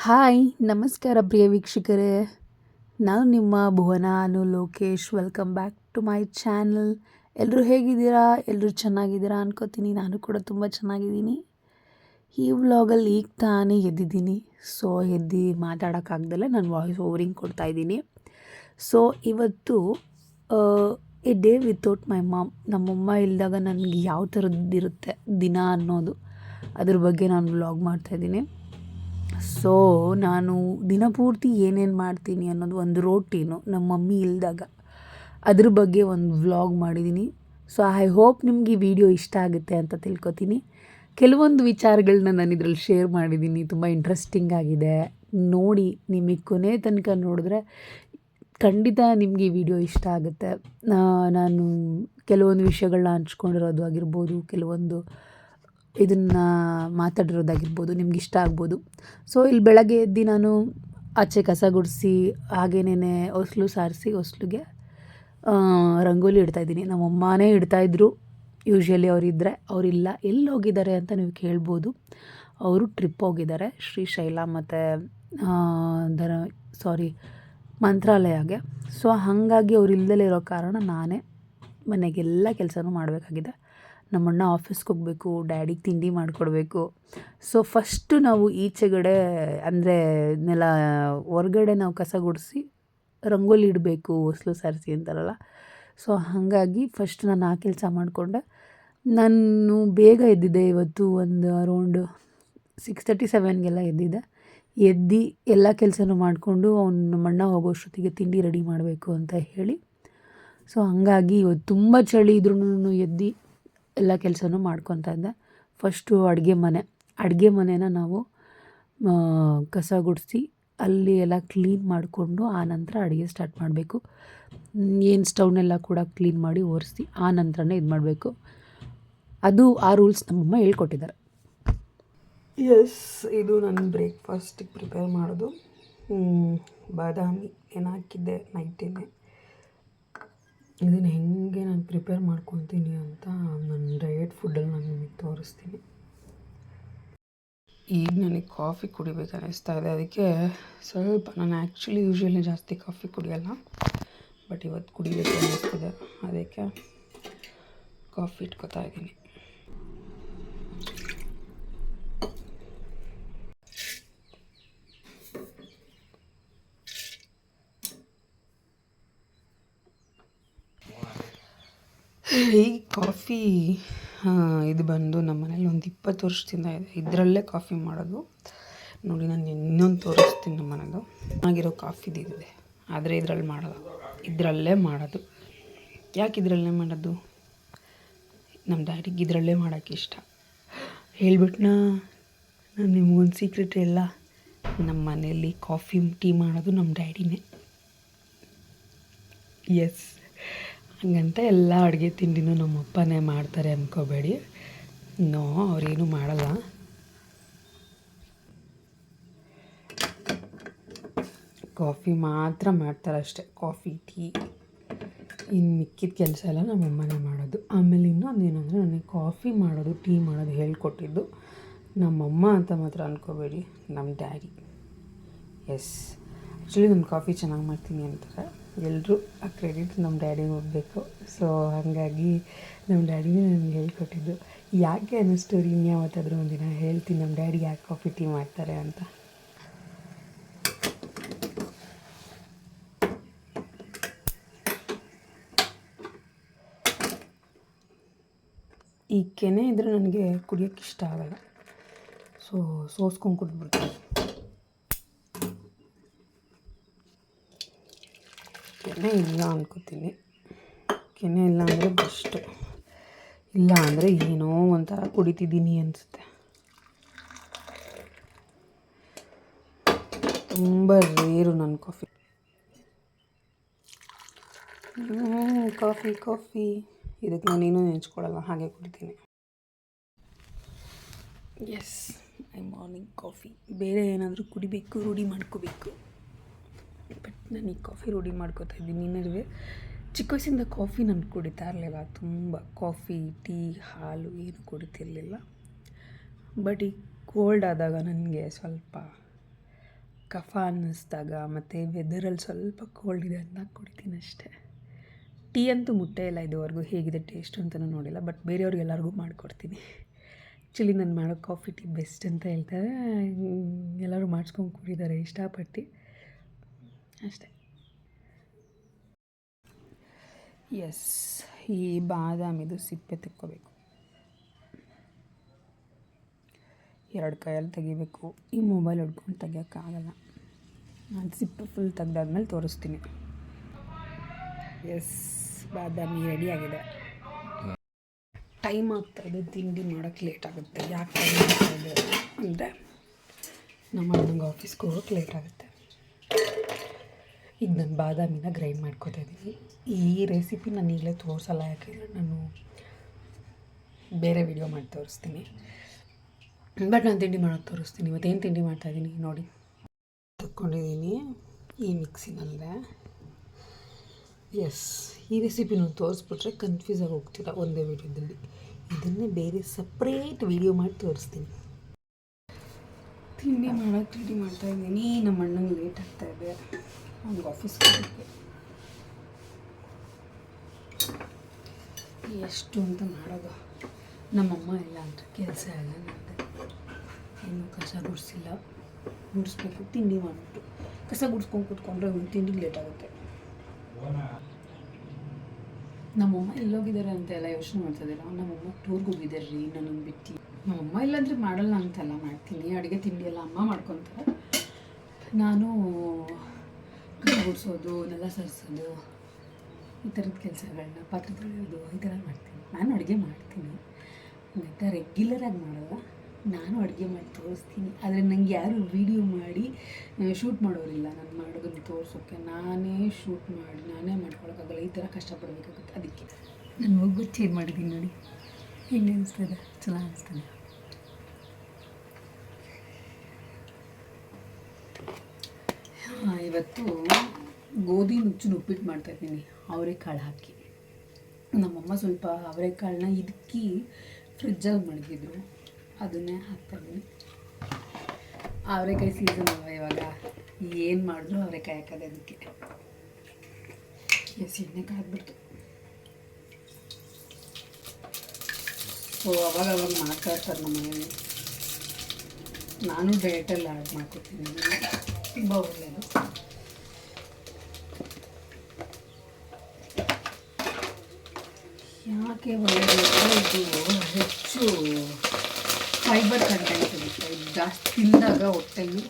Hi ನಮಸ್ಕಾರ ಪ್ರಿಯ ವೀಕ್ಷಕರೇ. ನಾನು ನಿಮ್ಮ Lokesh. Welcome back to my channel. ಎಲ್ಲರೂ ಹೇಗಿದ್ದೀರಾ? ಎಲ್ಲರೂ ಚೆನ್ನಾಗಿದ್ದೀರಾ ಅನ್ಕೋತೀನಿ. ನಾನು ಕೂಡ ತುಂಬ ಚೆನ್ನಾಗಿದ್ದೀನಿ. ಈ ವ್ಲಾಗಲ್ಲಿ ಈಗ ತಾನೇ ಎದ್ದಿದ್ದೀನಿ. ಸೊ ಎದ್ದು ಮಾತಾಡೋಕ್ಕಾಗ್ದಲ್ಲೇ ನಾನು ವಾಯ್ಸ್ ಓವರಿಂಗ್ ಕೊಡ್ತಾಯಿದ್ದೀನಿ. ಸೊ ಇವತ್ತು A day without my mom. ನಮ್ಮಮ್ಮ ಇಲ್ದಾಗ ನನಗೆ ಯಾವ ಥರದ್ದಿರುತ್ತೆ ದಿನ ಅನ್ನೋದು, ಅದ್ರ ಬಗ್ಗೆ ನಾನು ವ್ಲಾಗ್ ಮಾಡ್ತಾಯಿದ್ದೀನಿ. ಸೊ ನಾನು ದಿನಪೂರ್ತಿ ಏನೇನು ಮಾಡ್ತೀನಿ ಅನ್ನೋದು ಒಂದು ರೋಟೀನು ನಮ್ಮ ಮಮ್ಮಿ ಇಲ್ದಾಗ, ಅದ್ರ ಬಗ್ಗೆ ಒಂದು ವ್ಲಾಗ್ ಮಾಡಿದ್ದೀನಿ. ಸೊ ಐ ಹೋಪ್ ನಿಮ್ಗೆ ಈ ವಿಡಿಯೋ ಇಷ್ಟ ಆಗುತ್ತೆ ಅಂತ ತಿಳ್ಕೊತೀನಿ. ಕೆಲವೊಂದು ವಿಚಾರಗಳನ್ನ ನಾನು ಇದರಲ್ಲಿ ಶೇರ್ ಮಾಡಿದ್ದೀನಿ. ತುಂಬ ಇಂಟ್ರೆಸ್ಟಿಂಗ್ ಆಗಿದೆ. ನೋಡಿ, ನಿಮಗೆ ಕೊನೆ ತನಕ ನೋಡಿದ್ರೆ ಖಂಡಿತ ನಿಮಗೆ ಈ ವಿಡಿಯೋ ಇಷ್ಟ ಆಗುತ್ತೆ. ನಾನು ಕೆಲವೊಂದು ವಿಷಯಗಳನ್ನ ಹಂಚ್ಕೊಂಡಿರೋದು ಆಗಿರ್ಬೋದು, ಕೆಲವೊಂದು ಇದನ್ನು ಮಾತಾಡಿರೋದಾಗಿರ್ಬೋದು, ನಿಮ್ಗೆ ಇಷ್ಟ ಆಗ್ಬೋದು. ಸೊ ಇಲ್ಲಿ ಬೆಳಗ್ಗೆ ಎದ್ದು ನಾನು ಆಚೆ ಕಸ ಗುಡಿಸಿ ಹಾಗೇನೇ ಹೊಸ್ಲು ಸಾರಿಸಿ ಹೊಸ್ಲಿಗೆ ರಂಗೋಲಿ ಇಡ್ತಾಯಿದ್ದೀನಿ. ನಮ್ಮಮ್ಮನೇ ಇಡ್ತಾಯಿದ್ರು ಯೂಶ್ವಲಿ. ಅವರಿದ್ದರೆ, ಅವರಿಲ್ಲ. ಎಲ್ಲಿ ಹೋಗಿದ್ದಾರೆ ಅಂತ ನೀವು ಕೇಳ್ಬೋದು. ಅವರು ಟ್ರಿಪ್ ಹೋಗಿದ್ದಾರೆ ಶ್ರೀಶೈಲ ಮತ್ತು ಮಂತ್ರಾಲಯಗೆ. ಸೊ ಹಾಗಾಗಿ ಅವ್ರು ಇಲ್ಲದಲೇ ಇರೋ ಕಾರಣ ನಾನೇ ಮನೆಗೆಲ್ಲ ಕೆಲಸನೂ ಮಾಡಬೇಕಾಗಿದೆ. ನಮ್ಮಣ್ಣ ಆಫೀಸ್ಗೆ ಹೋಗಬೇಕು, ಡ್ಯಾಡಿಗೆ ತಿಂಡಿ ಮಾಡಿಕೊಡ್ಬೇಕು. ಸೊ ಫಸ್ಟು ನಾವು ಈಚೆಗಡೆ ಅಂದರೆ ಹೊರಗಡೆ ನಾವು ಕಸ ಗುಡಿಸಿ ರಂಗೋಲಿ ಇಡಬೇಕು, ಹೊಸ್ಲು ಸಾರಿಸಿ ಅಂತಾರಲ್ಲ. ಸೊ ಹಾಗಾಗಿ ಫಸ್ಟ್ ನಾನು ಆ ಕೆಲಸ ಮಾಡಿಕೊಂಡೆ. ನಾನು ಬೇಗ ಎದ್ದಿದ್ದೆ ಇವತ್ತು. ಒಂದು ಅರೌಂಡ್ 6:30, 7ಗೆಲ್ಲ ಎದ್ದಿದ್ದೆ. ಎದ್ದು ಎಲ್ಲ ಕೆಲಸನೂ ಮಾಡಿಕೊಂಡು ನಮ್ಮಣ್ಣ ಹೋಗೋಷ್ಟೊತ್ತಿಗೆ ತಿಂಡಿ ರೆಡಿ ಮಾಡಬೇಕು ಅಂತ ಹೇಳಿ. ಸೊ ಹಾಗಾಗಿ ಇವತ್ತು ತುಂಬ ಚಳಿ ಇದ್ರೂ ಎದ್ದು ಎಲ್ಲ ಕೆಲಸನೂ ಮಾಡ್ಕೊತಾ ಇದ್ದೆ. ಫಸ್ಟು ಅಡುಗೆ ಮನೆನ ನಾವು ಕಸ ಗುಡಿಸಿ ಅಲ್ಲಿ ಎಲ್ಲ ಕ್ಲೀನ್ ಮಾಡಿಕೊಂಡು ಆನಂತರ ಅಡುಗೆ ಸ್ಟಾರ್ಟ್ ಮಾಡಬೇಕು. ಏನು ಸ್ಟವ್ನೆಲ್ಲ ಕೂಡ ಕ್ಲೀನ್ ಮಾಡಿ ಒರೆಸಿ ಆ ನಂತರನೇ ಇದು ಮಾಡಬೇಕು. ಅದು ಆ ರೂಲ್ಸ್ ನಮ್ಮಮ್ಮ ಹೇಳ್ಕೊಟ್ಟಿದ್ದಾರೆ. ಎಸ್, ಇದು ನನ್ನ ಬ್ರೇಕ್ಫಾಸ್ಟಿಗೆ ಪ್ರಿಪೇರ್ ಮಾಡೋದು. ಬಾದಾಮಿ ಏನು ಹಾಕಿದ್ದೆ ನೈಟೇನೆ. ಇದನ್ನು ಹೆಂಗೆ ನಾನು ಪ್ರಿಪೇರ್ ಮಾಡ್ಕೊತೀನಿ ಅಂತ ನನ್ನ ಡಯಟ್ ಫುಡ್ಡಲ್ಲಿ ನಾನು ನಿಮಗೆ ತೋರಿಸ್ತೀನಿ. ಈಗ ನನಗೆ ಕಾಫಿ ಕುಡಿಬೇಕು ಅನ್ನಿಸ್ತಾ ಇದೆ. ಅದಕ್ಕೆ ಸ್ವಲ್ಪ ನಾನು ಆ್ಯಕ್ಚುಲಿ ಯೂಶ್ವಲಿ ಜಾಸ್ತಿ ಕಾಫಿ ಕುಡಿಯೋಲ್ಲ, ಬಟ್ ಇವತ್ತು ಕುಡಿಬೇಕು ಅನ್ನಿಸ್ತಿದೆ. ಅದಕ್ಕೆ ಕಾಫಿ ಇಟ್ಕೊತಾ ಇದ್ದೀನಿ. ಈ ಕಾಫಿ ಇದು ಬಂದು ನಮ್ಮ ಮನೇಲಿ ಒಂದು 20 ವರ್ಷದಿಂದ ಇದೆ. ಇದರಲ್ಲೇ ಕಾಫಿ ಮಾಡೋದು. ನೋಡಿ, ನಾನು ಇನ್ನೊಂದು ತೋರಿಸ್ತೀನಿ. ನಮ್ಮ ಮನೇದು ಆಗಿರೋ ಕಾಫಿದು ಇದೆ, ಆದರೆ ಇದರಲ್ಲಿ ಮಾಡೋಲ್ಲ, ಇದರಲ್ಲೇ ಮಾಡೋದು. ಯಾಕೆ ಇದರಲ್ಲೇ ಮಾಡೋದು? ನಮ್ಮ ಡ್ಯಾಡಿಗೆ ಇದರಲ್ಲೇ ಮಾಡೋಕ್ಕೆ ಇಷ್ಟ. ಹೇಳ್ಬಿಟ್ನಾ ನಾನು ನಿಮಗೊಂದು ಸೀಕ್ರೆಟ್ ಹೇಳ. ನಮ್ಮ ಮನೆಯಲ್ಲಿ ಕಾಫಿ ಟೀ ಮಾಡೋದು ನಮ್ಮ ಡ್ಯಾಡಿನೇ. ಎಸ್, ಹಂಗಂತ ಎಲ್ಲ ಅಡುಗೆ ತಿಂಡಿನೂ ನಮ್ಮ ಅಪ್ಪನೇ ಮಾಡ್ತಾರೆ ಅಂದ್ಕೋಬೇಡಿ. ನೋ, ಅವರೇನು ಮಾಡಲ್ಲ. ಕಾಫಿ ಮಾತ್ರ ಮಾಡ್ತಾರೆ ಅಷ್ಟೇ, ಕಾಫಿ ಟೀ. ಇನ್ನು ಮಿಕ್ಕಿದ ಕೆಲಸ ಎಲ್ಲ ನಮ್ಮ ಅಮ್ಮನೇ ಮಾಡೋದು. ಆಮೇಲೆ ಇನ್ನೊಂದು ಏನಂದರೆ, ನನಗೆ ಕಾಫಿ ಮಾಡೋದು ಟೀ ಮಾಡೋದು ಹೇಳ್ಕೊಟ್ಟಿದ್ದು ನಮ್ಮಮ್ಮ ಅಂತ ಮಾತ್ರ ಅಂದ್ಕೋಬೇಡಿ, ನಮ್ಮ ಡ್ಯಾಡಿ. ಎಸ್, ಆ್ಯಕ್ಚುಲಿ ನಾನು ಕಾಫಿ ಚೆನ್ನಾಗಿ ಮಾಡ್ತೀನಿ ಅಂತಾರೆ ಎಲ್ಲರೂ. ಆ ಕ್ರೆಡಿಟ್ ನಮ್ಮ ಡ್ಯಾಡಿಗೆ ಹೋಗಬೇಕು. ಸೊ ಹಾಗಾಗಿ ನಮ್ಮ ಡ್ಯಾಡಿನೇ ನನಗೆ ಹೇಳ್ಕೊಟ್ಟಿದ್ದು. ಯಾಕೆ ಅನ್ನೋ ಸ್ಟೋರಿ ಇನ್ಯಾವತ್ತಾದರೂ ಒಂದಿನ ಹೇಳ್ತೀನಿ, ನಮ್ಮ ಡ್ಯಾಡಿ ಯಾಕೆ ಕಾಫಿ ಟೀ ಮಾಡ್ತಾರೆ ಅಂತ. ಈ ಕೆನೆ ಇದ್ದರೆ ನನಗೆ ಕುಡಿಯೋಕ್ಕೆ ಇಷ್ಟ ಆಗಲ್ಲ. ಸೊ ಸೋಸ್ಕೊಂಡು ಕುಡಿದ್ಬಿಡ್ತೀನಿ. ಕೆನೆ ಇಲ್ಲ ಅನ್ಕೋತೀನಿ. ಕೆನೆ ಇಲ್ಲ ಅಂದರೆ ಬೆಸ್ಟು. ಇಲ್ಲ ಅಂದರೆ ಏನೋ ಒಂಥರ ಕುಡಿತಿದ್ದೀನಿ ಅನಿಸುತ್ತೆ. ತುಂಬ ರೇರು ನನ್ನ ಕಾಫಿ. ಕಾಫಿ ಇದಕ್ಕೆ ನಾನೇನು ನೆಂಚ್ಕೊಳ್ಳಲ್ಲ, ಹಾಗೆ ಕುಡಿತೀನಿ. ಎಸ್, ಮೈ ಮಾರ್ನಿಂಗ್ ಕಾಫಿ. ಬೇರೆ ಏನಾದರೂ ಕುಡಿಬೇಕು, ರೂಢಿ ಮಾಡ್ಕೋಬೇಕು. ಬಟ್ ನಾನು ಈ ಕಾಫಿ ರೂಢಿ ಮಾಡ್ಕೋತಾ ಇದ್ದೀನಿ. ನಡುವೆ ಚಿಕ್ಕ ವಯಸ್ಸಿಂದ ಕಾಫಿ ನಾನು ಕುಡಿತಾ ಇರಲಿಲ್ಲ. ತುಂಬ ಕಾಫಿ, ಟೀ, ಹಾಲು ಏನು ಕುಡಿತಿರಲಿಲ್ಲ. ಬಟ್ ಈ ಕೋಲ್ಡ್ ಆದಾಗ ನನಗೆ ಸ್ವಲ್ಪ ಕಫ ಅನ್ನಿಸ್ದಾಗ ಮತ್ತು ವೆದರಲ್ಲಿ ಸ್ವಲ್ಪ ಕೋಲ್ಡ್ ಇದೆ ಅಂದಾಗ ಕುಡಿತೀನಿ ಅಷ್ಟೇ. ಟೀ ಅಂತೂ ಮುಟ್ಟೇ ಇಲ್ಲ ಇದುವರೆಗೂ, ಹೇಗಿದೆ ಟೇಸ್ಟು ಅಂತಲೂ ನೋಡಿಲ್ಲ. ಬಟ್ ಬೇರೆಯವ್ರಿಗೆ ಎಲ್ಲರಿಗೂ ಮಾಡಿಕೊಡ್ತೀನಿ. ಆ್ಯಕ್ಚುಲಿ ನಾನು ಮಾಡೋ ಕಾಫಿ ಟೀ ಬೆಸ್ಟ್ ಅಂತ ಹೇಳ್ತಾರೆ. ಎಲ್ಲರೂ ಮಾಡಿಸ್ಕೊಂಡು ಕುಡಿದ್ದಾರೆ ಇಷ್ಟಪಟ್ಟು ಅಷ್ಟೇ. ಎಸ್, ಈ ಬಾದಾಮಿದು ಸಿಪ್ಪೆ ತೆಕ್ಕೋಬೇಕು. 2 ಕೈಯಲ್ಲಿ ತೆಗಿಬೇಕು. ಈ ಮೊಬೈಲ್ ಹಿಡ್ಕೊಂಡು ತೆಗಿಯೋಕ್ಕಾಗಲ್ಲ. ನಾನು ಸಿಪ್ಪೆ ಫುಲ್ ತೆಗ್ದಾದ್ಮೇಲೆ ತೋರಿಸ್ತೀನಿ. ಎಸ್, ಬಾದಾಮಿ ರೆಡಿಯಾಗಿದೆ. ಟೈಮ್ ಆಗ್ತಾಯಿದೆ, ತಿಂಡಿ ಮಾಡೋಕ್ಕೆ ಲೇಟ್ ಆಗುತ್ತೆ. ಯಾಕೆ ಟೈಮ್ ಆಗ್ತಾಯಿದೆ ಅಂದರೆ ನಮ್ಮ ಅಣ್ಣಂಗೆ ಆಫೀಸ್ಗೆ ಹೋಗೋಕ್ಕೆ ಲೇಟ್ ಆಗುತ್ತೆ. ಈಗ ನಾನು ಬಾದಾಮಿನ ಗ್ರೈಂಡ್ ಮಾಡ್ಕೊತಾ ಇದ್ದೀನಿ. ಈ ರೆಸಿಪಿ ನಾನು ಈಗಲೇ ತೋರಿಸಲ್ಲ, ಯಾಕೆಂದರೆ ನಾನು ಬೇರೆ ವಿಡಿಯೋ ಮಾಡಿ ತೋರಿಸ್ತೀನಿ. ಬಟ್ ನಾನು ತಿಂಡಿ ಮಾಡೋದು ತೋರಿಸ್ತೀನಿ. ಇವತ್ತೇನು ತಿಂಡಿ ಮಾಡ್ತಾಯಿದ್ದೀನಿ ನೋಡಿ. ತಕ್ಕೊಂಡಿದ್ದೀನಿ ಈ ಮಿಕ್ಸಿನಲ್ಲೇ. ಎಸ್, ಈ ರೆಸಿಪಿ ನಾನು ತೋರಿಸ್ಬಿಟ್ರೆ ಕನ್ಫ್ಯೂಸ್ ಆಗಿ ಹೋಗ್ತೀರ ಒಂದೇ ವಿಡಿಯೋದಲ್ಲಿ. ಇದನ್ನೇ ಬೇರೆ ಸಪ್ರೇಟ್ ವಿಡಿಯೋ ಮಾಡಿ ತೋರಿಸ್ತೀನಿ. ತಿಂಡಿ ಮಾಡೋಕ್ಕೆ ರೆಡಿ ಮಾಡ್ತಾಯಿದ್ದೀನಿ. ನಮ್ಮ ಅಣ್ಣಂಗೆ ಲೇಟ್ ಆಗ್ತಾಯಿದೆ, ಅವ್ನಿಗೆ ಆಫೀಸ್ಗೆ ಹೋಗೋಕ್ಕೆ. ಎಷ್ಟು ಅಂತ ಮಾಡೋದು. ನಮ್ಮಮ್ಮ ಎಲ್ಲ ಅಂದರೆ ಕೆಲಸ ಎಲ್ಲ ಮಾಡಿದೆ. ಇನ್ನೂ ಕಸ ಗುಡಿಸಿಲ್ಲ, ಗುಡಿಸ್ಬೇಕು. ತಿಂಡಿ ಮಾಡಿಬಿಟ್ಟು ಕಸ ಗುಡಿಸ್ಕೊಂಡು ಕೂತ್ಕೊಂಡ್ರೆ ಒಂದು ತಿಂಡಿಗೆ ಲೇಟ್ ಆಗುತ್ತೆ. ನಮ್ಮಮ್ಮ ಎಲ್ಲೋಗಿದ್ದಾರೆ ಅಂತ ಎಲ್ಲ ಯೋಚನೆ ಮಾಡ್ತಾಯಿದ್ದೀರ. ನಮ್ಮಮ್ಮ ಟೂರ್ಗೆ ಹೋಗಿದ್ದಾರೆ ರೀ ನನ್ನನ್ನು ಬಿಟ್ಟು. ನಮ್ಮಮ್ಮ ಇಲ್ಲಾಂದರೆ ಮಾಡಲ್ಲ ಅಂತೆಲ್ಲ ಮಾಡ್ತೀನಿ. ಅಡುಗೆ ತಿಂಡಿ ಎಲ್ಲ ಅಮ್ಮ ಮಾಡ್ಕೊತಾರೆ. ನಾನು ಕಸ ಗುಡಿಸೋದು, ನೆಲ ಸರಿಸೋದು, ಈ ಥರದ ಕೆಲಸಗಳನ್ನ, ಪಾತ್ರೆ ತೊಳೆಯೋದು, ಈ ಥರ ಮಾಡ್ತೀನಿ. ನಾನು ಅಡುಗೆ ಮಾಡ್ತೀನಿ ಅಂತ ರೆಗ್ಯುಲರಾಗಿ ಮಾಡಲ್ಲ. ನಾನು ಅಡುಗೆ ಮಾಡಿ ತೋರಿಸ್ತೀನಿ. ಆದರೆ ನನಗೆ ಯಾರು ವೀಡಿಯೋ ಮಾಡಿ ಶೂಟ್ ಮಾಡೋರಿಲ್ಲ ನಾನು ಮಾಡೋದನ್ನು ತೋರಿಸೋಕ್ಕೆ. ನಾನೇ ಶೂಟ್ ಮಾಡಿ ನಾನೇ ಮಾಡ್ಕೊಳಕ್ಕಾಗಲ್ಲ. ಈ ಥರ ಕಷ್ಟಪಡಬೇಕಾಗುತ್ತೆ. ಅದಕ್ಕೆ ನಾನು ಹೋಗಿ ಚೇಂಜ್ ಮಾಡಿದ್ದೀನಿ ನೋಡಿ. ಹೆಂಗೆ ಅನಿಸ್ತದೆ? ಚೆನ್ನಾಗಿ ಅನಿಸ್ತದೆ. ಇವತ್ತು ಗೋಧಿ ನುಚ್ಚಿನ ಉಪ್ಪಿಟ್ಟು ಮಾಡ್ತಾಯಿದ್ದೀನಿ, ಅವರೆಕಾಳು ಹಾಕಿ. ನಮ್ಮಮ್ಮ ಸ್ವಲ್ಪ ಅವರೆಕಾಳನ್ನ ಇದಕ್ಕಿ ಫ್ರಿಜ್ಜಲ್ಲಿ ಮಡಗಿದ್ರು, ಅದನ್ನೇ ಹಾಕ್ತಾಯಿದ್ದೀನಿ. ಅವರೆಕಾಯಿ ಸೀಸನ್ ಅಲ್ವ ಇವಾಗ, ಏನು ಮಾಡಿದ್ರು ಅವರೆಕಾಯಿ ಹಾಕೋದು ಅದಕ್ಕೆ. ಎಸ್, ಎಣ್ಣೆ ಕಾಯ್ಬಿಡ್ತು. ಸೊ ಅವಾಗ ಮಾಡ್ತಾ ಇರ್ತಾರೆ ನಮ್ಮ ಮನೆಯಲ್ಲಿ. ನಾನು ಡಯಟಲ್ಲಿ ಆ್ಯಡ್ ಮಾಡ್ಕೊತೀನಿ, ತುಂಬ ಒಳ್ಳೆಯದು. ಯಾಕೆ ಒಳ್ಳೆಯದು? ಇದು ಹೆಚ್ಚು ಫೈಬರ್ ಕಂಟೆಂಟ್ ಇರುತ್ತೆ. ಇದು ಜಾಸ್ತಿ ತಿಂದಾಗ ಹೊಟ್ಟೆಗೆ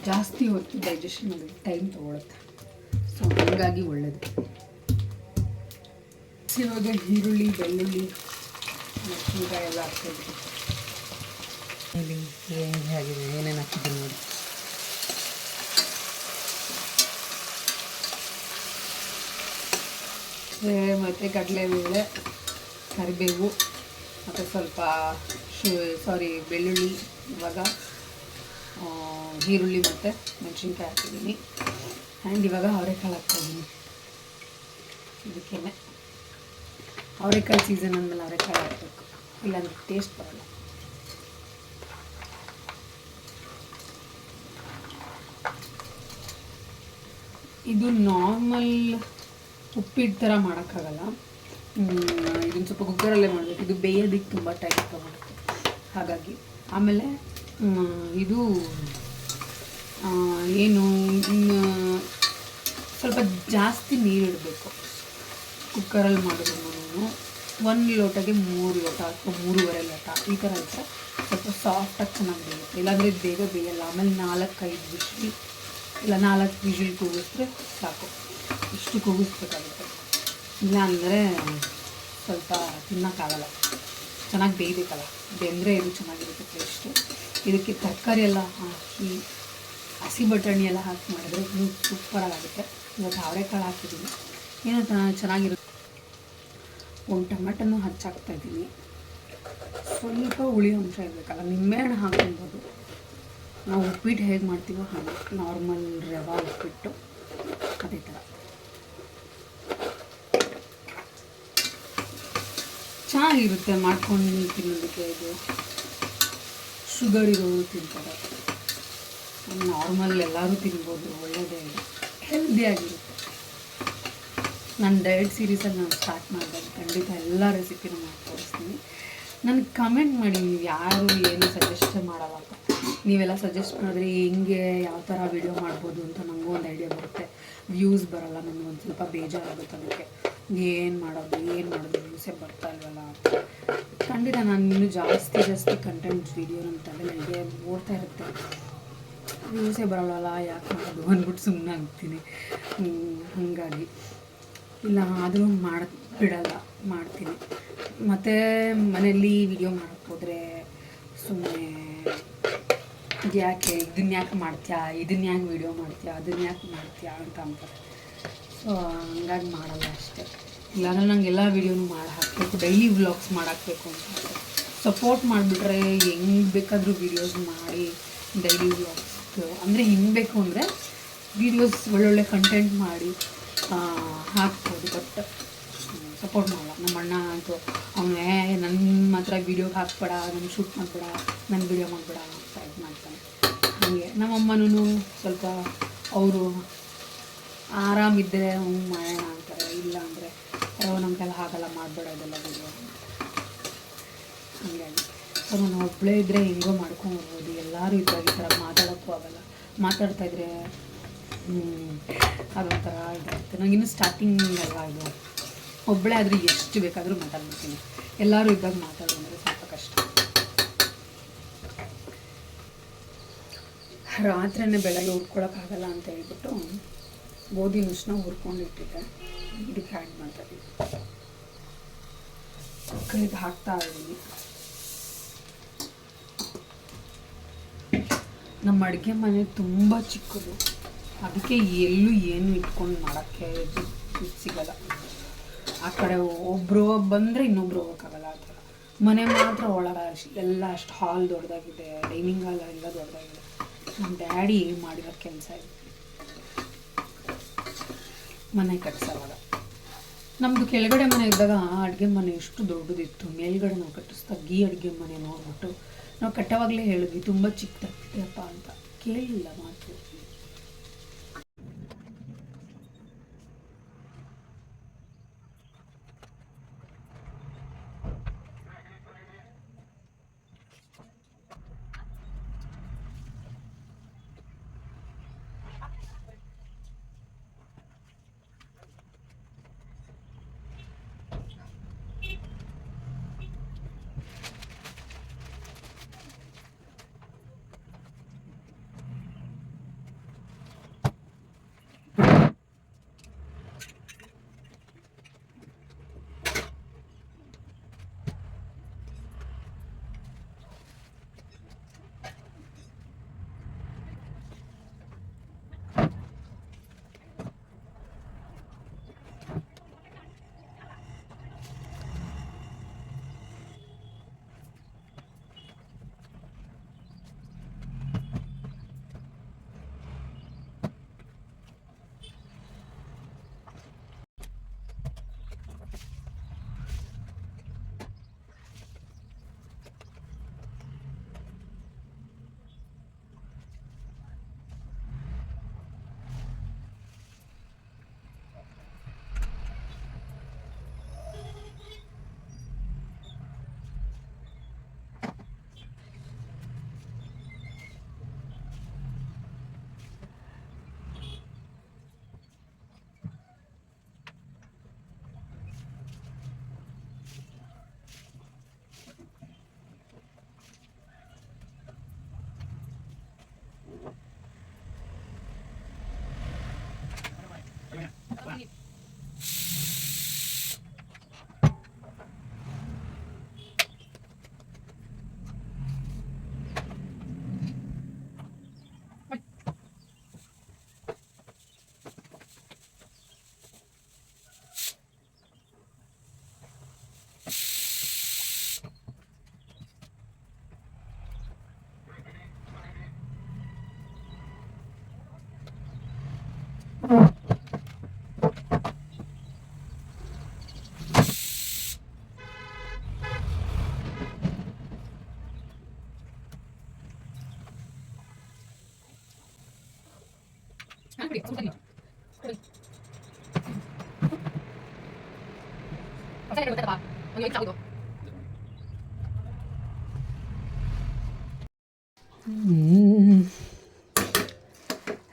ಜಾಸ್ತಿ ಹೊತ್ತು ಡೈಜೆಷನ್ ಆಗೋಕ್ಕೆ ಟೈಮ್ ತೊಗೊಳುತ್ತೆ. ಸೊ ಹಾಗಾಗಿ ಒಳ್ಳೆಯದು. ಇವಾಗ ಈರುಳ್ಳಿ, ಬೆಳ್ಳುಳ್ಳಿ, ಮೆಣಸಿನ್ಕಾಯಿ ಎಲ್ಲ ಹಾಕ್ತಾಯಿದ್ದೀನಿ. ಇಲ್ಲಿ ಹೇಗಿದೆ, ಏನೇನು ಹಾಕಿದ್ದೀನಿ ನೋಡಿ. ಮತ್ತು ಕಡಲೆಬೇಳೆ, ಕರಿಬೇವು, ಮತ್ತು ಸ್ವಲ್ಪ ಬೆಳ್ಳುಳ್ಳಿ, ಇವಾಗ ಈರುಳ್ಳಿ ಮತ್ತು ಮೆಣಸಿನ್ಕಾಯಿ ಹಾಕಿದ್ದೀನಿ. ಆ್ಯಂಡ್ ಇವಾಗ ಅವರೆಕಾಳು ಹಾಕ್ತಾಯಿದ್ದೀನಿ. ಇದಕ್ಕೇ ಅವರೆಕಾಳು ಸೀಸನ್ ಅಂದಮೇಲೆ ಅವರೆಕಾಳು ಹಾಕಬೇಕು, ಇಲ್ಲಾಂದ್ರೆ ಟೇಸ್ಟ್ ಬರೋಲ್ಲ. ಇದು ನಾರ್ಮಲ್ ಉಪ್ಪಿಟ್ಟು ಥರ ಮಾಡೋಕ್ಕಾಗಲ್ಲ. ಇದನ್ನು ಸ್ವಲ್ಪ ಕುಕ್ಕರಲ್ಲೇ ಮಾಡಬೇಕು. ಇದು ಬೇಯೋದಕ್ಕೆ ತುಂಬ ಟೈಮ್ ತೊಗೊಳುತ್ತೆ ಹಾಗಾಗಿ. ಆಮೇಲೆ ಇದು ಏನು ಸ್ವಲ್ಪ ಜಾಸ್ತಿ ನೀರಿಡಬೇಕು ಕುಕ್ಕರಲ್ಲಿ ಮಾಡಿದ್ರು. 1 ಲೋಟಗೆ 3 ಲೋಟ ಅಥವಾ 3.5 ಲೋಟ ಈ ಥರ ಇದ್ದರೆ ಸ್ವಲ್ಪ ಸಾಫ್ಟಾಗಿ ಚೆನ್ನಾಗಿ ಬೇಯುತ್ತೆ. ಇಲ್ಲಾಂದರೆ ಬೇಗ ಬೇಯಲ್ಲ. ಆಮೇಲೆ 4-5 ವಿಷಲ್ ಇಲ್ಲ 4 ವಿಷಲ್ ಕೂಗಿಸಿದ್ರೆ ಸಾಕು. ಇಷ್ಟು ಕೂಗಿಸ್ಬೇಕಾಗುತ್ತೆ. ಇಲ್ಲ ಅಂದರೆ ಸ್ವಲ್ಪ ತಿನ್ನೋಕ್ಕಾಗಲ್ಲ, ಚೆನ್ನಾಗಿ ಬೇಯಬೇಕಲ್ಲ. ಬೆಂದರೆ ಇದು ಚೆನ್ನಾಗಿರುತ್ತೆ ಟೇಸ್ಟು. ಇದಕ್ಕೆ ತರಕಾರಿ ಎಲ್ಲ ಹಾಕಿ, ಹಸಿ ಬಟಾಣಿ ಎಲ್ಲ ಹಾಕಿ ಮಾಡಿದ್ರೆ ಇನ್ನೂ ಸೂಪರಾಗುತ್ತೆ. ಇವತ್ತು ಅವರೆಕಾಳು ಹಾಕಿದ್ದೀನಿ, ಏನೋ ಚೆನ್ನಾಗಿರುತ್ತೆ. ಒಂದು ಟೊಮೆಟೊನೂ ಹಚ್ಚಾಕ್ತಾಯಿದ್ದೀನಿ. ಸ್ವಲ್ಪ ಹುಳಿ ಅಂಶ ಇರಬೇಕಲ್ಲ, ನಿಂಬೆಹಣ್ಣು ಹಾಕ್ಕೊಬೋದು. ನಾವು ಉಪ್ಪಿಟ್ಟು ಹೇಗೆ ಮಾಡ್ತೀವೋ ಹಾಗೆ, ನಾರ್ಮಲ್ ರವೆ ಉಪ್ಪಿಟ್ಟು ಅದೇ ಥರ ಚೆನ್ನಾಗಿರುತ್ತೆ ಮಾಡ್ಕೊಂಡು ತಿನ್ನೋದಕ್ಕೆ. ಇದು ಶುಗರ್ ಇರೋರು ತಿಂತಾರೆ, ನಾರ್ಮಲ್ ಎಲ್ಲರೂ ತಿನ್ಬೋದು, ಒಳ್ಳೆಯದೇ ಇದೆ, ಹೆಲ್ದಿಯಾಗಿರುತ್ತೆ. ನನ್ನ ಡಯಟ್ ಸೀರೀಸಲ್ಲಿ ನಾನು ಸ್ಟಾರ್ಟ್ ಮಾಡಿದಾಗ ಖಂಡಿತ ಎಲ್ಲ ರೆಸಿಪಿನೂ ಮಾಡಿ ತೋರಿಸ್ತೀನಿ. ನನಗೆ ಕಮೆಂಟ್ ಮಾಡಿ, ನೀವು ಯಾರು ಏನು ಸಜೆಸ್ಟ್ ಮಾಡಲ್ಲಪ್ಪ. ನೀವೆಲ್ಲ ಸಜೆಸ್ಟ್ ಮಾಡಿದ್ರೆ ಹೆಂಗೆ ಯಾವ ಥರ ವೀಡಿಯೋ ಮಾಡ್ಬೋದು ಅಂತ ನನಗೂ ಒಂದು ಐಡಿಯಾ ಬರುತ್ತೆ. ವ್ಯೂಸ್ ಬರೋಲ್ಲ, ನನಗೊಂದು ಸ್ವಲ್ಪ ಬೇಜಾರಾಗುತ್ತೆ. ಅದಕ್ಕೆ ಏನು ಮಾಡೋದು ವ್ಯೂಸೇ ಬರ್ತಾ ಇಲ್ವಲ್ಲ. ಖಂಡಿತ ನಾನು ಇನ್ನೂ ಜಾಸ್ತಿ ಕಂಟೆಂಟ್ ವೀಡಿಯೋ ನಮ್ಮ ತಲೆ ನನಗೆ ಓಡ್ತಾ ಇರುತ್ತೆ. ವ್ಯೂಸೇ ಬರೋಲ್ಲ, ಯಾಕೆ ಮಾಡೋದು ಅಂದ್ಬಿಟ್ಟು ಸುಮ್ಮನೆ ಆಗ್ತೀನಿ. ಹಾಗಾಗಿ ಇಲ್ಲ ಆದರೂ ಬಿಡಲ್ಲ, ಮಾಡ್ತೀನಿ. ಮತ್ತು ಮನೆಯಲ್ಲಿ ವಿಡಿಯೋ ಮಾಡೋಕ್ಕೆ ಹೋದರೆ ಸುಮ್ಮನೆ ಯಾಕೆ ಯಾಕೆ ಮಾಡ್ತೀಯಾ, ಯಾಕೆ ವೀಡಿಯೋ ಮಾಡ್ತೀಯಾ, ಯಾಕೆ ಮಾಡ್ತೀಯಾ ಅಂತ ಅಂತಾರೆ. ಸೊ ಹಂಗಾಗಿ ಮಾಡಲ್ಲ ಅಷ್ಟೇ. ಇಲ್ಲಾಂದರೆ ನಂಗೆಲ್ಲ ವೀಡಿಯೋನು ಮಾಡಿ ಹಾಕಬೇಕು, ಡೈಲಿ ವ್ಲಾಗ್ಸ್ ಮಾಡಾಕಬೇಕು ಅಂತ ಸಪೋರ್ಟ್ ಮಾಡಿಬಿಟ್ರೆ ಹೆಂಗೆ ಬೇಕಾದರೂ ವೀಡಿಯೋಸ್ ಮಾಡಿ ಡೈಲಿ ವ್ಲಾಗ್ಸ್ ಅಂದರೆ ಹೆಂಗೆ ಬೇಕು ಅಂದರೆ ವೀಡಿಯೋಸ್ ಒಳ್ಳೊಳ್ಳೆ ಕಂಟೆಂಟ್ ಮಾಡಿ ಹಾಕ್ಬೋದು. ಬಟ್ ಸಪೋರ್ಟ್ ಮಾಡಲ್ಲ ನಮ್ಮ ಅಣ್ಣ ಅಂತೂ. ಅವನೇ ನನ್ನ ಮಾತ್ರ ವೀಡಿಯೋಗೆ ಹಾಕ್ಬೇಡ, ನನ್ನ ಶೂಟ್ ಮಾಡಬೇಡ, ನನ್ನ ವೀಡಿಯೋ ಮಾಡಬೇಡ ಅಂತ ಇದು ಮಾಡ್ತಾನೆ. ಹಾಗೆ ನಮ್ಮಮ್ಮನೂ ಸ್ವಲ್ಪ ಅವರು ಆರಾಮಿದ್ದರೆ ಮಾಡೋಣ ಅಂತಾರೆ, ಇಲ್ಲ ಅಂದರೆ ನಮಗೆಲ್ಲ ಹಾಗೆಲ್ಲ ಮಾಡಬೇಡ ಇದೆಲ್ಲ ವೀಡಿಯೋ. ಹಾಗಾಗಿ ಸೊ ನಾನು ಒಬ್ಬಳೇ ಇದ್ದರೆ ಹೆಂಗೋ ಮಾಡ್ಕೊಂಡ್ಬರ್ಬೋದು. ಎಲ್ಲರೂ ಇದ್ದಾಗ ಈ ಥರ ಮಾತಾಡೋಕ್ಕೂ ಆಗಲ್ಲ. ಮಾತಾಡ್ತಾಯಿದ್ರೆ ಅದೊಂಥರ ಇದಾಗುತ್ತೆ. ನನಗಿನ್ನೂ ಸ್ಟಾರ್ಟಿಂಗ್ ಅಲ್ಲ ಇದು. ಒಬ್ಬಳೇ ಆದರೂ ಎಷ್ಟು ಬೇಕಾದರೂ ಮಾತಾಡ್ಬಿಡ್ತೀನಿ. ಎಲ್ಲರೂ ಇದ್ದಾಗ ಮಾತಾಡೋದಂದರೆ ಸ್ವಲ್ಪ ಕಷ್ಟ. ರಾತ್ರಿಯೇ ಬೆಳಗ್ಗೆ ಉಟ್ಕೊಳಕ್ಕಾಗಲ್ಲ ಅಂತ ಹೇಳ್ಬಿಟ್ಟು ಗೋಧಿ ನುಚ್ಚನ್ನ ಹುರ್ಕೊಂಡಿಟ್ಟಿದ್ದೆ, ಇದಕ್ಕೆ ಆ್ಯಡ್ ಮಾಡ್ತಾಯಿದ್ದೀನಿ. ಕೈಗೆ ಹಾಕ್ತಾ ಇದ್ದೀನಿ. ನಮ್ಮ ಅಡುಗೆ ಮನೆ ತುಂಬ ಚಿಕ್ಕದು, ಅದಕ್ಕೆ ಎಲ್ಲೂ ಏನು ಇಟ್ಕೊಂಡು ಮಾಡೋಕ್ಕೆ ಸಿಗಲ್ಲ. ಆ ಕಡೆ ಒಬ್ಬರು ಬಂದರೆ ಇನ್ನೊಬ್ರು ಹೋಗೋಕ್ಕಾಗಲ್ಲ. ಆ ಥರ ಮನೆ ಮಾತ್ರ ಒಳಗೆ ಎಲ್ಲ ಅಷ್ಟು ಹಾಲ್ ದೊಡ್ಡದಾಗಿದೆ, ಡೈನಿಂಗ್ ಹಾಲ್ ಎಲ್ಲ ದೊಡ್ಡದಾಗಿದೆ. ನಮ್ಮ ಡ್ಯಾಡಿ ಮಾಡಿರೋ ಕೆಲಸ ಇದೆ ಮನೆ ಕಟ್ಸೋವಾಗ. ನಮ್ಮದು ಕೆಳಗಡೆ ಮನೆ ಇದ್ದಾಗ ಅಡುಗೆ ಮನೆ ಎಷ್ಟು ದೊಡ್ಡದಿತ್ತು, ಮೇಲ್ಗಡೆ ನಾವು ಕಟ್ಟಿಸ್ದಾಗ ಈ ಅಡುಗೆ ಮನೆ ನೋಡ್ಬಿಟ್ಟು ನಾವು ಕಟ್ಟೋವಾಗಲೇ ಹೇಳಿದ್ವಿ ತುಂಬ ಚಿಕ್ಕದಾಗ್ತಿದೆಯಪ್ಪ ಅಂತ. ಕೇಳಲಿಲ್ಲ ಮಾತು.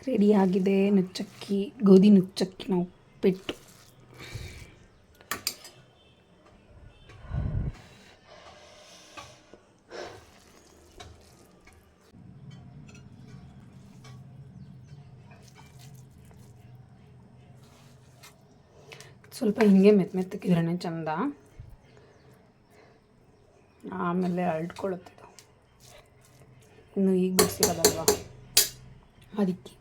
ರೆಡಿಯಾಗಿದೆ ನುಚ್ಚಕ್ಕಿ, ಗೋಧಿ ನುಚ್ಚಕ್ಕಿನ ಉಪ್ಪಿಟ್ಟು. ಸ್ವಲ್ಪ ಹಿಂಗೆ ಮೆತ್ತಕ್ಕಿದ್ರೇ ಚಂದ, ಆಮೇಲೆ ಅಳ್ಕೊಳ್ಳುತ್ತಿದ್ದು ಇನ್ನು ಈಗ ಬಿಡಿಸಿರೋದಲ್ವ ಅದಕ್ಕೆ.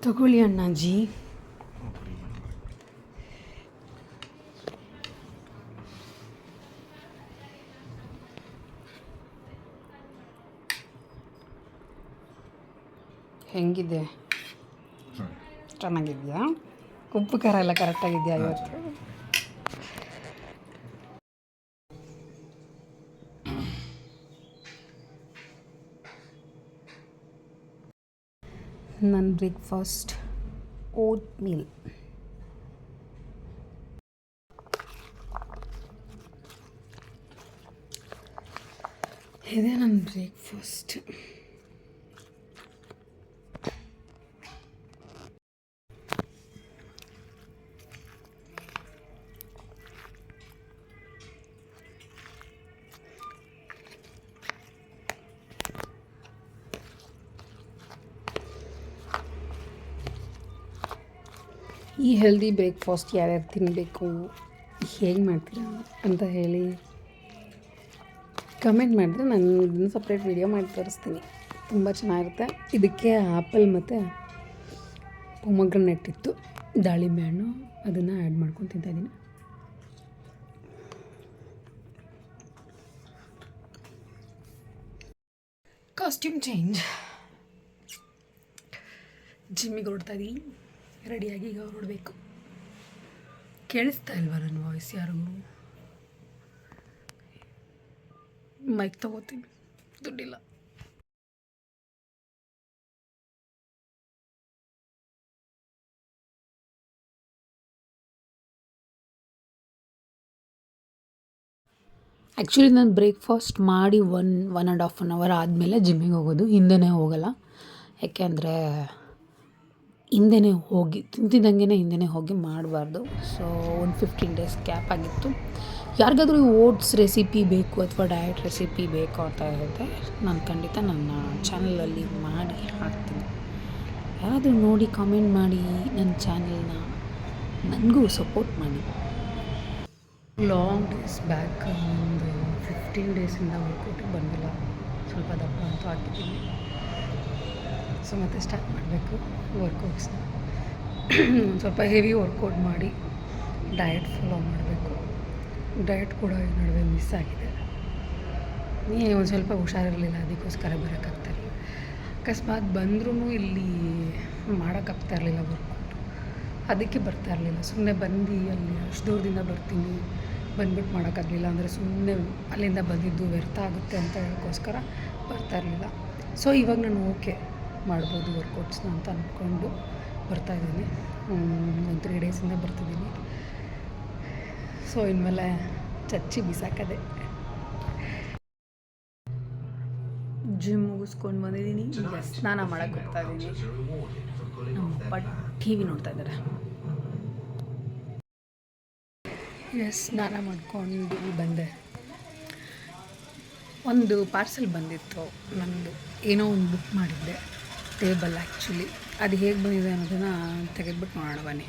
ತಗೊಳ್ಳಿ ಅಣ್ಣಾಜಿ. ಹೆಂಗಿದೆ? ಚೆನ್ನಾಗಿದೆಯಾ? ಉಪ್ಪು ಖಾರ ಎಲ್ಲ ಕರೆಕ್ಟಾಗಿದೆಯಾ ಇವತ್ತು? ನನ್ನ ಬ್ರೇಕ್ಫಾಸ್ಟ್ ಓಟ್ ಮೀಲ್. ಇದೆ ನನ್ನ ಬ್ರೇಕ್ಫಾಸ್ಟ್. ಈ ಹೆಲ್ದಿ ಬ್ರೇಕ್ಫಾಸ್ಟ್ ಯಾವ್ಯಾರು ತಿನ್ನಬೇಕು, ಹೇಗೆ ಮಾಡ್ತೀರಾ ಅಂತ ಹೇಳಿ ಕಮೆಂಟ್ ಮಾಡಿದ್ರೆ ನಾನು ಇದನ್ನು ಸಪ್ರೇಟ್ ವೀಡಿಯೋ ಮಾಡಿ ತೋರಿಸ್ತೀನಿ. ತುಂಬ ಚೆನ್ನಾಗಿರುತ್ತೆ. ಇದಕ್ಕೆ ಆ್ಯಪಲ್ ಮತ್ತು ಪೊಮಗ್ರನೇಟ್ ಇತ್ತು, ದಾಳಿಂಬೆ ಹಣ್ಣು, ಅದನ್ನು ಆ್ಯಡ್ ಮಾಡ್ಕೊಂಡು ತಿಂತಾಯಿದ್ದೀನಿ. ಕಾಸ್ಟ್ಯೂಮ್ ಚೇಂಜ್, ಜಿಮ್ಮಿಗೆ ಹೊರಡ್ತಾಯಿದ್ದೀನಿ, ರೆಡಿಯಾಗಿ ಈಗ ಹೊರಡಬೇಕು. ಕೇಳಿಸ್ತಾ ಇಲ್ವಾ ನನ್ನ ವಾಯ್ಸ್ ಯಾರಿಗೂ? ಮೈಕ್ ತಗೋತೀನಿ, ದುಡ್ಡಿಲ್ಲ. ಆ್ಯಕ್ಚುಲಿ ನಾನು ಬ್ರೇಕ್ಫಾಸ್ಟ್ ಮಾಡಿ 1.5 hour ಆದಮೇಲೆ ಜಿಮ್ಮಿಗೆ ಹೋಗೋದು, ಹಿಂದೆನೇ ಹೋಗಲ್ಲ. ಯಾಕೆಂದರೆ ಹಿಂದೆನೇ ಹೋಗಿ ತಿಂತಿದ್ದಂಗೆ ಹಿಂದೆನೇ ಹೋಗಿ ಮಾಡಬಾರ್ದು. ಸೊ 15 days ಗ್ಯಾಪ್ ಆಗಿತ್ತು. ಯಾರಿಗಾದ್ರೂ ಓಟ್ಸ್ ರೆಸಿಪಿ ಬೇಕು ಅಥವಾ ಡಯಟ್ ರೆಸಿಪಿ ಬೇಕು ಅಂತ ಹೇಳಿದ್ರೆ ನಾನು ಖಂಡಿತ ನನ್ನ ಚಾನಲಲ್ಲಿ ಮಾಡಿ ಹಾಕ್ತೀನಿ. ಯಾರಾದರೂ ನೋಡಿ ಕಾಮೆಂಟ್ ಮಾಡಿ ನನ್ನ ಚಾನಲ್ನ ನನಗೂ ಸಪೋರ್ಟ್ ಮಾಡಿ. ಲಾಂಗ್ ಡೇಸ್ ಬ್ಯಾಕ್ ಒಂದು 15 days ವರ್ಕೌಟಿಗೆ ಬಂದಿಲ್ಲ, ಸ್ವಲ್ಪ ದಪ್ಪ ಅಂತೂ ಆಗಿದ್ದೀನಿ. ಸೊ ಮತ್ತೆ ಸ್ಟಾರ್ಟ್ ಮಾಡಬೇಕು ವರ್ಕೌಟ್ಸ್ನ. ಒಂದು ಸ್ವಲ್ಪ ಹೆವಿ ವರ್ಕೌಟ್ ಮಾಡಿ ಡಯಟ್ ಫಾಲೋ ಮಾಡಬೇಕು. ಡಯಟ್ ಕೂಡ ಈ ನಡುವೆ ಮಿಸ್ ಆಗಿದೆ. ಒಂದು ಸ್ವಲ್ಪ ಹುಷಾರಿರಲಿಲ್ಲ, ಅದಕ್ಕೋಸ್ಕರ ಬರೋಕ್ಕಾಗ್ತಾಯಿರಲಿಲ್ಲ. ಅಕಸ್ಮಾತ್ ಬಂದ್ರೂ ಇಲ್ಲಿ ಮಾಡೋಕ್ಕಾಗ್ತಾಯಿರಲಿಲ್ಲ ವರ್ಕೌಟು, ಅದಕ್ಕೆ ಬರ್ತಾಯಿರಲಿಲ್ಲ. ಸುಮ್ಮನೆ ಬಂದು ಅಲ್ಲಿ ಅಷ್ಟು ದೂರದಿಂದ ಬರ್ತೀನಿ, ಬಂದ್ಬಿಟ್ಟು ಮಾಡೋಕ್ಕಾಗಲಿಲ್ಲ ಅಂದರೆ ಸುಮ್ಮನೆ ಅಲ್ಲಿಂದ ಬಂದಿದ್ದು ವ್ಯರ್ಥ ಆಗುತ್ತೆ ಅಂತ ಹೇಳೋಕ್ಕೋಸ್ಕರ ಬರ್ತಾಯಿರಲಿಲ್ಲ. ಸೊ ಇವಾಗ ನಾನು ಓಕೆ ಮಾಡ್ಬೋದು ವರ್ಕೌಟ್ಸ್ನ ಅಂತ ಅಂದ್ಕೊಂಡು ಬರ್ತಾಯಿದ್ದೀನಿ. ಒಂದು 3 days ಬರ್ತಿದ್ದೀನಿ. ಸೊ ಇನ್ಮೇಲೆ ಚಚ್ಚಿ ಬಿಸಾಕದೆ. ಜಿಮ್ ಮುಗಿಸ್ಕೊಂಡು ಬಂದಿದ್ದೀನಿ, ಸ್ನಾನ ಮಾಡೋಕ್ಕೆ ಹೋಗ್ತಾಯಿದ್ದೀನಿ. ನಮ್ಮ ಟಿ ವಿ ನೋಡ್ತಾ ಇದ್ದಾರೆ. ಸ್ನಾನ ಮಾಡ್ಕೊಂಡು ಬಂದೆ. ಒಂದು ಪಾರ್ಸೆಲ್ ಬಂದಿತ್ತು ನನ್ನದು, ಏನೋ ಒಂದು ಬುಕ್ ಮಾಡಿದ್ದೆ ಟೇಬಲ್. ಆ್ಯಕ್ಚುಲಿ ಅದು ಹೇಗೆ ಬಂದಿದೆ ಅನ್ನೋದನ್ನು ತೆಗೆದ್ಬಿಟ್ಟು ನೋಡೋಣ ಬನ್ನಿ.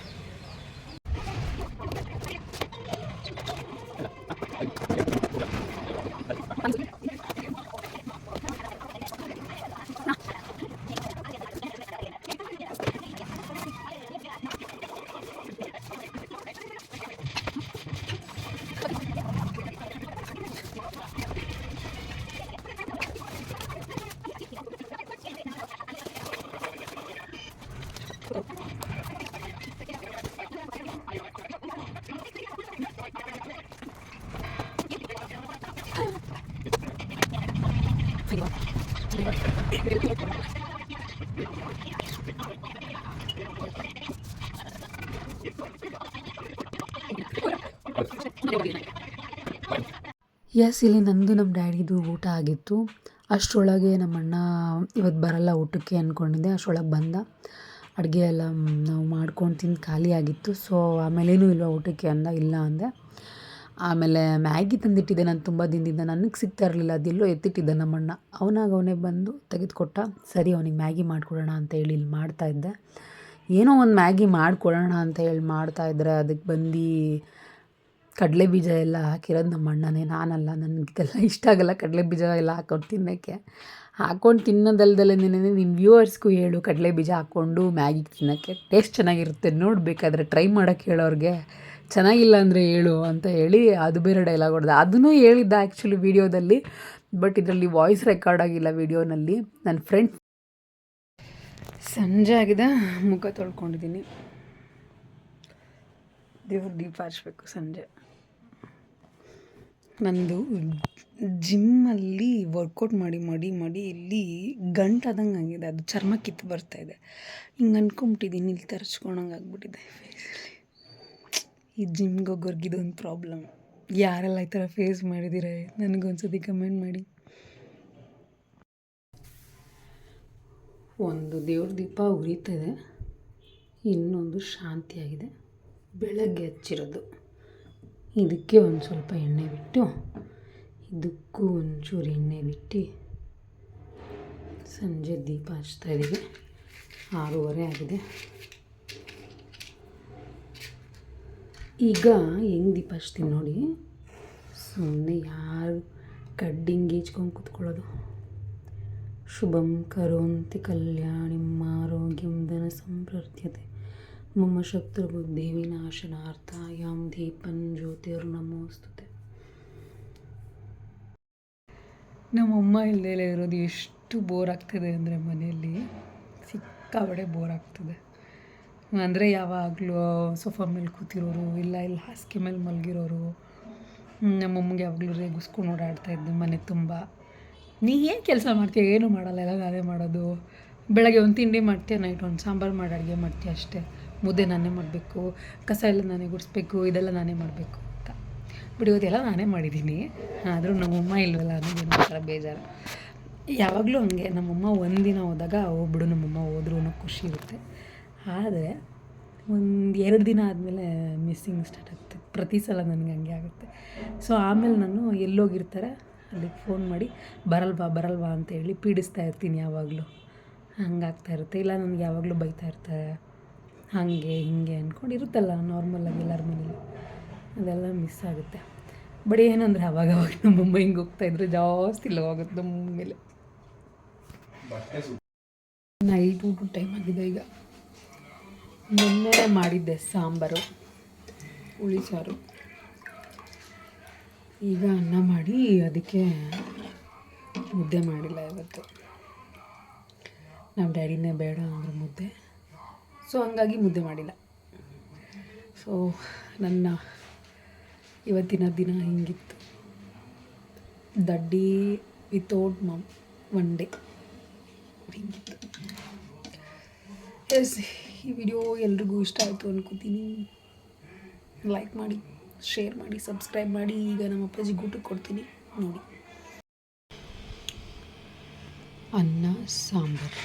ಎಸ್, ಇಲ್ಲಿ ನಂದು ನಮ್ಮ ಡ್ಯಾಡಿದು ಊಟ ಆಗಿತ್ತು. ಅಷ್ಟರೊಳಗೆ ನಮ್ಮಣ್ಣ ಇವತ್ತು ಬರಲ್ಲ ಊಟಕ್ಕೆ ಅಂದ್ಕೊಂಡಿದ್ದೆ. ಅಷ್ಟರೊಳಗೆ ಬಂದ. ಅಡುಗೆ ಎಲ್ಲ ನಾವು ಮಾಡ್ಕೊಂಡು ತಿಂದು ಖಾಲಿ ಆಗಿತ್ತು. ಸೊ ಆಮೇಲೇನೂ ಇಲ್ವಾ ಊಟಕ್ಕೆ ಅಂದ. ಇಲ್ಲ ಅಂದೆ. ಆಮೇಲೆ ಮ್ಯಾಗಿ ತಂದಿಟ್ಟಿದ್ದೆ ನಾನು ತುಂಬ ದಿನದಿಂದ. ನನಗೆ ಸಿಗ್ತಾ ಇರಲಿಲ್ಲ, ಅದೆಲ್ಲೋ ಎತ್ತಿಟ್ಟಿದ್ದೆ ನಮ್ಮಣ್ಣ. ಅವನೇ ಬಂದು ತೆಗೆದುಕೊಟ್ಟ. ಸರಿ ಅವನಿಗೆ ಮ್ಯಾಗಿ ಮಾಡಿಕೊಡೋಣ ಅಂತ ಹೇಳಿ ಇಲ್ಲಿ ಮಾಡ್ತಾಯಿದ್ದೆ. ಏನೋ ಒಂದು ಮ್ಯಾಗಿ ಮಾಡಿಕೊಡೋಣ ಅಂತ ಹೇಳಿ ಮಾಡ್ತಾಯಿದ್ರೆ ಅದಕ್ಕೆ ಬಂದು ಕಡಲೆ ಬೀಜ ಎಲ್ಲ ಹಾಕಿರೋದು ನಮ್ಮ ಅಣ್ಣನೇ, ನಾನಲ್ಲ. ನನಗಿದೆಲ್ಲ ಇಷ್ಟ ಆಗಲ್ಲ, ಕಡಲೆ ಬೀಜ ಎಲ್ಲ ಹಾಕ್ಕೊಂಡು ತಿನ್ನೋಕ್ಕೆ. ಹಾಕ್ಕೊಂಡು ತಿನ್ನೋದಲ್ದಲ್ಲೇ ನಿನ್ನ ವ್ಯೂವರ್ಸ್ಗೂ ಹೇಳು, ಕಡಲೆ ಬೀಜ ಹಾಕ್ಕೊಂಡು ಮ್ಯಾಗಿಗೆ ತಿನ್ನೋಕ್ಕೆ ಟೇಸ್ಟ್ ಚೆನ್ನಾಗಿರುತ್ತೆ. ನೋಡಬೇಕಾದ್ರೆ ಟ್ರೈ ಮಾಡೋಕ್ಕೆ ಹೇಳೋರಿಗೆ, ಚೆನ್ನಾಗಿಲ್ಲ ಅಂದರೆ ಹೇಳು ಅಂತ ಹೇಳಿ ಅದು ಬೇರೆ ಡೈಲಾಗ್ ಹೊಡೆದ. ಅದನ್ನೂ ಹೇಳಿದ್ದ ಆ್ಯಕ್ಚುಲಿ ವೀಡಿಯೋದಲ್ಲಿ, ಬಟ್ ಇದರಲ್ಲಿ ವಾಯ್ಸ್ ರೆಕಾರ್ಡ್ ಆಗಿಲ್ಲ ವೀಡಿಯೋನಲ್ಲಿ. ನನ್ನ ಫ್ರೆಂಡ್ ಸಂಜೆ ಆಗಿದೆ, ಮುಖ ತೊಳ್ಕೊಂಡಿದ್ದೀನಿ. ದೇವ್ರ ದೀಪ ಹಚ್ಬೇಕು ಸಂಜೆ. ನಂದು ಜಿಮ್ಮಲ್ಲಿ ವರ್ಕೌಟ್ ಮಾಡಿ ಮಾಡಿ ಮಾಡಿ ಇಲ್ಲಿ ಗಂಟಾದಂಗೆ ಆಗಿದೆ. ಅದು ಚರ್ಮ ಕಿತ್ತು ಬರ್ತಾಯಿದೆ. ಹಿಂಗೆ ಅಂದ್ಕೊಂಬಿಟ್ಟಿದ್ದೀನಿ, ಇಲ್ಲಿ ತರಿಸ್ಕೊಳಂಗೆ ಆಗ್ಬಿಟ್ಟಿದೆ ಫೇಸಲ್ಲಿ. ಈ ಜಿಮ್ಗೆ ಹೋಗೋರ್ಗೆ ಇದೊಂದು ಪ್ರಾಬ್ಲಮ್. ಯಾರೆಲ್ಲ ಈ ಥರ ಫೇಸ್ ಮಾಡಿದ್ದೀರ ನನಗೊಂದ್ಸತಿ ಕಮೆಂಟ್ ಮಾಡಿ. ಒಂದು ದೇವ್ರ ದೀಪ ಉರಿತದೆ, ಇನ್ನೊಂದು ಶಾಂತಿಯಾಗಿದೆ. ಬೆಳಗ್ಗೆ ಹಚ್ಚಿರೋದು. ಇದಕ್ಕೆ ಒಂದು ಸ್ವಲ್ಪ ಎಣ್ಣೆ ಬಿಟ್ಟು, ಇದಕ್ಕೂ ಒಂಚೂರು ಎಣ್ಣೆ ಬಿಟ್ಟು ಸಂಜೆ ದೀಪ ಹಚ್ತಾಯಿದ್ದೀವಿ. 6:30 ಆಗಿದೆ. ಈಗ ಹೆಂಗೆ ದೀಪ ಹಚ್ತೀನಿ ನೋಡಿ. ಸುಮ್ಮನೆ ಯಾರು ಕಡ್ಡಿಂಗೆ ಗೀಚ್ಕೊಂಡು ಕೂತ್ಕೊಳ್ಳೋದು. ಶುಭಂ ಕರೋಂತಿ ಕಲ್ಯಾಣಿಂ ಆರೋಗ್ಯಂ ಧನ ಸಂಪ್ರತ್ಯತೆ ಮಮ ಶತ್ರುಬುದ್ಧಿ ವಿನಾಶನಾರ್ಥಾಯಾಂ ದೀಪಂ ಜ್ಯೋತಿರ್ನಮೋಸ್ತುತೆ. ನಮ್ಮಮ್ಮ ಇಲ್ಲದೆ ಇರೋದು ಎಷ್ಟು ಬೋರ್ ಆಗ್ತದೆ ಅಂದರೆ ಮನೆಯಲ್ಲಿ ಸಿಕ್ಕಾಬಡೆ ಬೋರ್ ಆಗ್ತದೆ. ಅಂದರೆ ಯಾವಾಗಲೂ ಸೋಫಾ ಮೇಲೆ ಕೂತಿರೋರು, ಇಲ್ಲ ಹಾಸಿಗೆ ಮೇಲೆ ಮಲಗಿರೋರು. ನಮ್ಮಮ್ಮಗೆ ಯಾವಾಗಲೂ ರೇಗಿಸ್ಕೊಂಡು ಓಡಾಡ್ತಾಯಿದ್ದು ಮನೆ ತುಂಬ. ನೀ ಏನು ಕೆಲಸ ಮಾಡ್ತೀಯ? ಏನೂ ಮಾಡಲ್ಲ, ಎಲ್ಲ ನಾನೇ ಮಾಡೋದು. ಬೆಳಗ್ಗೆ ಒಂದು ತಿಂಡಿ ಮಾಡ್ತೀಯ, ನೈಟ್ ಒಂದು ಸಾಂಬಾರು ಮಾಡಿ ಅಡುಗೆ ಮಾಡ್ತೀಯ ಅಷ್ಟೇ. ಮುದ್ದೆ ನಾನೇ ಮಾಡಬೇಕು, ಕಸ ಎಲ್ಲ ನಾನೇ ಗುಡಿಸ್ಬೇಕು, ಇದೆಲ್ಲ ನಾನೇ ಮಾಡಬೇಕು ಅಂತ. ಬಟ್ ಇವತ್ತೆಲ್ಲ ನಾನೇ ಮಾಡಿದ್ದೀನಿ. ಆದರೂ ನಮ್ಮಮ್ಮ ಇಲ್ವಲ್ಲ ಅನ್ನೋದು ಒಂಥರ ಬೇಜಾರು. ಯಾವಾಗಲೂ ಹಂಗೆ. ನಮ್ಮಮ್ಮ ಒಂದಿನ ಹೋದಾಗ ಹೋಗ್ಬಿಡು ನಮ್ಮಮ್ಮ ಹೋದ್ರು ಅನ್ನೋ ಖುಷಿ ಇರುತ್ತೆ. ಆದರೆ 1-2 ದಿನ ಆದಮೇಲೆ ಮಿಸ್ಸಿಂಗ್ ಸ್ಟಾರ್ಟ್ ಆಗ್ತದೆ. ಪ್ರತಿ ಸಲ ನನಗೆ ಹಂಗೆ ಆಗುತ್ತೆ. ಸೊ ಆಮೇಲೆ ನಾನು ಎಲ್ಲೋಗಿರ್ತಾರೆ ಅಲ್ಲಿಗೆ ಫೋನ್ ಮಾಡಿ ಬರಲ್ವಾ ಅಂತ ಹೇಳಿ ಪೀಡಿಸ್ತಾ ಇರ್ತೀನಿ ಯಾವಾಗಲೂ. ಹಂಗಾಗ್ತಾ ಇರುತ್ತೆ. ಇಲ್ಲ ನನಗೆ ಯಾವಾಗಲೂ ಬೈತಾ ಇರ್ತಾರೆ, ಹಾಗೆ ಹಿಂಗೆ ಅಂದ್ಕೊಂಡಿರುತ್ತಲ್ಲ ನಾರ್ಮಲಾಗಿ ಎಲ್ಲರ ಮನೇಲಿ. ಅದೆಲ್ಲ ಮಿಸ್ ಆಗುತ್ತೆ. ಬಟ್ ಏನಂದರೆ ಅವಾಗವಾಗ ನಮ್ಮಮ್ಮ ಹಿಂಗೆ ಹೋಗ್ತಾಯಿದ್ರೆ ಜಾಸ್ತಿ ಲವ್ ಆಗುತ್ತೆ ನಮ್ಮ ಮೇಲೆ. ನೈಟ್ ಊಟದ ಟೈಮ್ ಆಗಿದೆ ಈಗ. ನಿನ್ನೆ ಮಾಡಿದ್ದೆ ಸಾಂಬಾರು, ಹುಳಿ ಸಾರು. ಈಗ ಅನ್ನ ಮಾಡಿ ಅದಕ್ಕೆ ಮುದ್ದೆ ಮಾಡಿಲ್ಲ ಇವತ್ತು. ನಮ್ಮ ಡ್ಯಾಡಿನೇ ಬೇಡ ಅಂದ್ರೆ ಮುದ್ದೆ, ಸೊ ಹಂಗಾಗಿ ಮುದ್ದೆ ಮಾಡಿಲ್ಲ. ಸೊ ನನ್ನ ಇವತ್ತಿನ ದಿನ ಹಿಂಗಿತ್ತು. ದಡ್ಡಿ ವಿತೌಟ್ ಮಮ್ ಒನ್ ಡೇ ಹಿಂಗಿತ್ತು. ಎಸ್, ಈ ವಿಡಿಯೋ ಎಲ್ರಿಗೂ ಇಷ್ಟ ಆಯಿತು ಅನ್ಕೋತೀನಿ. ಲೈಕ್ ಮಾಡಿ, ಶೇರ್ ಮಾಡಿ, ಸಬ್ಸ್ಕ್ರೈಬ್ ಮಾಡಿ. ಈಗ ನಮ್ಮ ಅಪ್ಪಾಜಿಗೆ ಊಟಕ್ಕೆ ಕೊಡ್ತೀನಿ ನೋಡಿ. ಅನ್ನ ಸಾಂಬಾರು.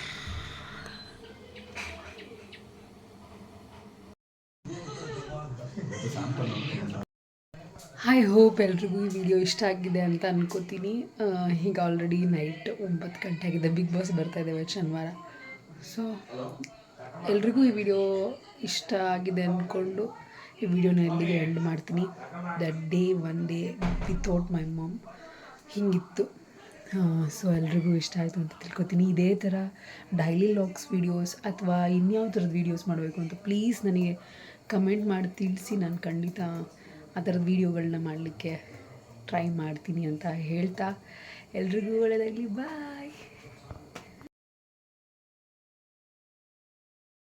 ಐ ಹೋಪ್ ಎಲ್ರಿಗೂ ಈ ವಿಡಿಯೋ ಇಷ್ಟ ಆಗಿದೆ ಅಂತ ಅನ್ಕೋತೀನಿ. ಈಗ ಆಲ್ರೆಡಿ ನೈಟ್ 9 ಗಂಟೆ ಆಗಿದೆ. ಬಿಗ್ ಬಾಸ್ ಬರ್ತಾಯಿದೆ ಶನಿವಾರ. ಸೊ ಎಲ್ರಿಗೂ ಈ ವಿಡಿಯೋ ಇಷ್ಟ ಆಗಿದೆ ಅಂದ್ಕೊಂಡು ಈ ವಿಡಿಯೋನ ಎಲ್ಲಿಗೆ ಎಂಡ್ ಮಾಡ್ತೀನಿ. That day one day without my mum ಹಿಂಗಿತ್ತು. ಸೊ ಎಲ್ರಿಗೂ ಇಷ್ಟ ಆಯಿತು ಅಂತ ತಿಳ್ಕೊತೀನಿ. ಇದೇ ಥರ ಡೈಲಿ ವ್ಲಾಗ್ಸ್ ವೀಡಿಯೋಸ್ ಅಥವಾ ಇನ್ಯಾವ ಥರದ ವೀಡಿಯೋಸ್ ಮಾಡಬೇಕು ಅಂತ ಪ್ಲೀಸ್ ನನಗೆ ಕಮೆಂಟ್ ಮಾಡಿ ತಿಳಿಸಿ. ನಾನು ಖಂಡಿತ ಆ ಥರದ ವೀಡಿಯೋಗಳನ್ನ ಮಾಡಲಿಕ್ಕೆ ಟ್ರೈ ಮಾಡ್ತೀನಿ ಅಂತ ಹೇಳ್ತಾ ಎಲ್ರಿಗೂ ಒಳ್ಳೆಯದಾಗಲಿ. ಬಾಯ್.